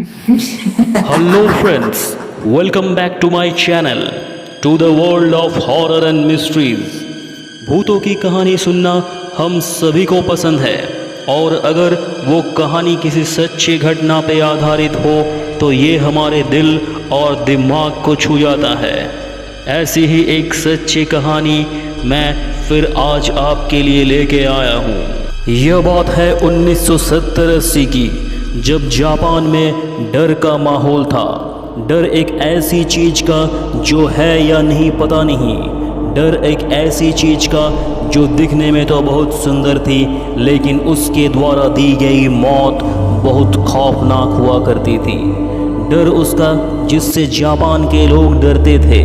Hello friends, welcome back to my channel to the world of horror and mysteries। भूतों की कहानी सुनना हम सभी को पसंद है और अगर वो कहानी किसी सच्ची घटना पे आधारित हो तो ये हमारे दिल और दिमाग को छू जाता है। ऐसी ही एक सच्ची कहानी मैं फिर आज आपके लिए लेके आया हूँ। यह बात है 1970-80 की, जब जापान में डर का माहौल था। डर एक ऐसी चीज़ का जो है या नहीं पता नहीं। डर एक ऐसी चीज़ का जो दिखने में तो बहुत सुंदर थी, लेकिन उसके द्वारा दी गई मौत बहुत खौफनाक हुआ करती थी। डर उसका जिससे जापान के लोग डरते थे।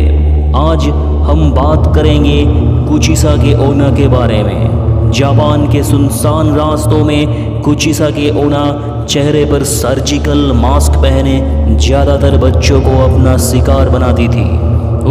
आज हम बात करेंगे कुचिसा के ओना के बारे में। जापान के सुनसान रास्तों में कुचिसा के ओना चेहरे पर सर्जिकल मास्क पहने ज़्यादातर बच्चों को अपना शिकार बनाती थी।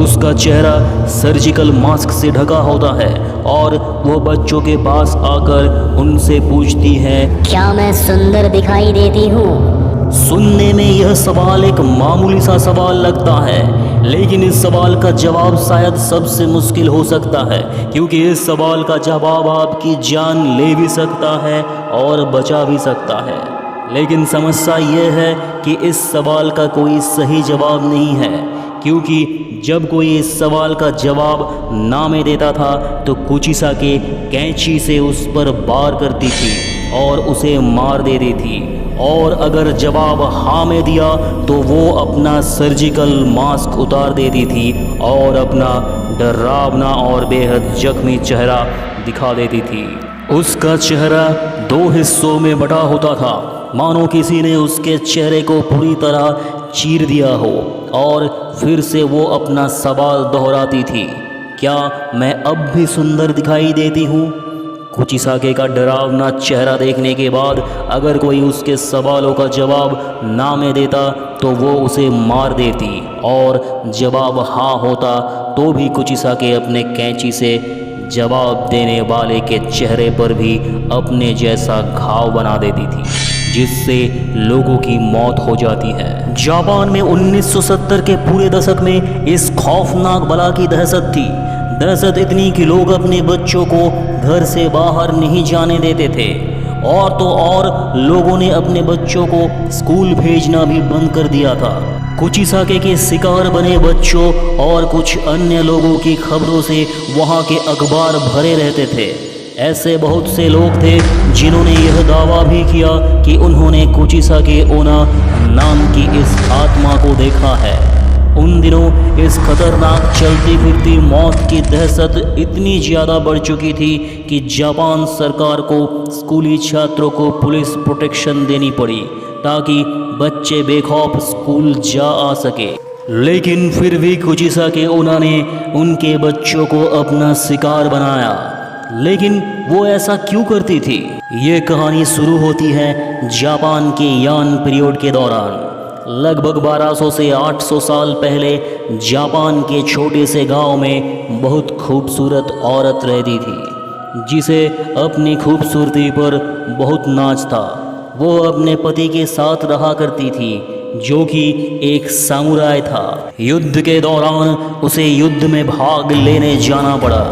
उसका चेहरा सर्जिकल मास्क से ढका होता है और वो बच्चों के पास आकर उनसे पूछती है, क्या मैं सुंदर दिखाई देती हूँ? सुनने में यह सवाल एक मामूली सा सवाल लगता है, लेकिन इस सवाल का जवाब शायद सबसे मुश्किल हो सकता है, क्योंकि इस सवाल का जवाब आपकी जान ले भी सकता है और बचा भी सकता है। लेकिन समस्या यह है कि इस सवाल का कोई सही जवाब नहीं है, क्योंकि जब कोई इस सवाल का जवाब ना में देता था तो कुचिसा के कैंची से उस पर वार करती थी और उसे मार देती थी, और अगर जवाब हाँ में दिया तो वो अपना सर्जिकल मास्क उतार देती थी और अपना डरावना और बेहद जख्मी चेहरा दिखा देती थी। उसका चेहरा दो हिस्सों में बटा होता था, मानो किसी ने उसके चेहरे को पूरी तरह चीर दिया हो, और फिर से वो अपना सवाल दोहराती थी, क्या मैं अब भी सुंदर दिखाई देती हूँ? कुचिसाके का डरावना चेहरा देखने के बाद अगर कोई उसके सवालों का जवाब ना में देता तो वो उसे मार देती, और जवाब हाँ होता तो भी कुचिसाके अपने कैंची से जवाब देने वाले के चेहरे पर भी अपने जैसा घाव बना देती थी, जिससे लोगों की मौत हो जाती है। जापान में 1970 के पूरे दशक में इस खौफनाक बला की दहशत थी। दहशत इतनी कि लोग अपने बच्चों को घर से बाहर नहीं जाने देते थे, और तो और लोगों ने अपने बच्चों को स्कूल भेजना भी बंद कर दिया था। कुचिसाके के शिकार बने बच्चों और कुछ अन्य लोगों की खबरों से वहाँ के अखबार भरे रहते थे। ऐसे बहुत से लोग थे जिन्होंने यह दावा भी किया कि उन्होंने कुचिसाके ओना नाम की इस आत्मा को देखा है। उन दिनों इस खतरनाक चलती फिरती मौत की दहशत इतनी ज़्यादा बढ़ चुकी थी कि जापान सरकार को स्कूली छात्रों को पुलिस प्रोटेक्शन देनी पड़ी ताकि बच्चे बेखौफ स्कूल जा आ सके। लेकिन फिर भी कुचिसाके ओना ने उनके बच्चों को अपना शिकार बनाया। लेकिन वो ऐसा क्यों करती थी? ये कहानी शुरू होती है जापान के यान पीरियड के दौरान। लगभग 1200 से 800 साल पहले जापान के छोटे से गांव में बहुत खूबसूरत औरत रहती थी, जिसे अपनी खूबसूरती पर बहुत नाज था। वो अपने पति के साथ रहा करती थी, जो कि एक सामुराई था। युद्ध के दौरान उसे युद्ध में भाग लेने जाना पड़ा।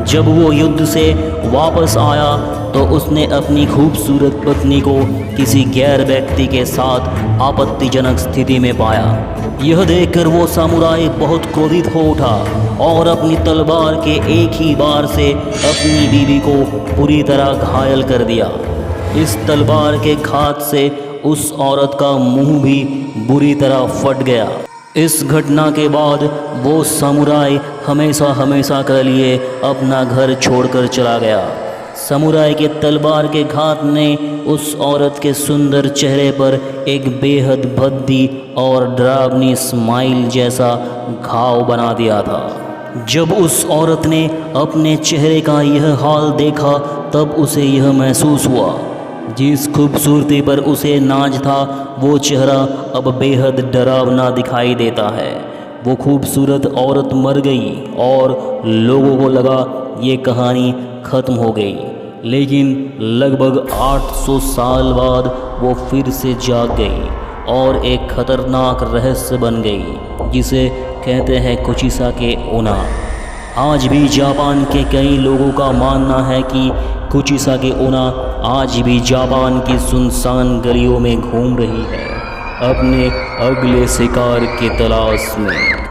जब वो युद्ध से वापस आया तो उसने अपनी खूबसूरत पत्नी को किसी गैर व्यक्ति के साथ आपत्तिजनक स्थिति में पाया। यह देखकर वो सामुराई बहुत क्रोधित हो उठा और अपनी तलवार के एक ही वार से अपनी बीवी को पूरी तरह घायल कर दिया। इस तलवार के घात से उस औरत का मुंह भी बुरी तरह फट गया। इस घटना के बाद वो सामुराई हमेशा हमेशा के लिए अपना घर छोड़कर चला गया। समुराई के तलवार के घात ने उस औरत के सुंदर चेहरे पर एक बेहद भद्दी और डरावनी स्माइल जैसा घाव बना दिया था। जब उस औरत ने अपने चेहरे का यह हाल देखा तब उसे यह महसूस हुआ, जिस खूबसूरती पर उसे नाज था वो चेहरा अब बेहद डरावना दिखाई देता है। वो खूबसूरत औरत मर गई और लोगों को लगा ये कहानी ख़त्म हो गई, लेकिन लगभग 800 साल बाद वो फिर से जाग गई और एक खतरनाक रहस्य बन गई जिसे कहते हैं कुचिसाके ओना। आज भी जापान के कई लोगों का मानना है कि कुचिसाके ओना आज भी जापान की सुनसान गलियों में घूम रही है अपने अगले शिकार की तलाश में।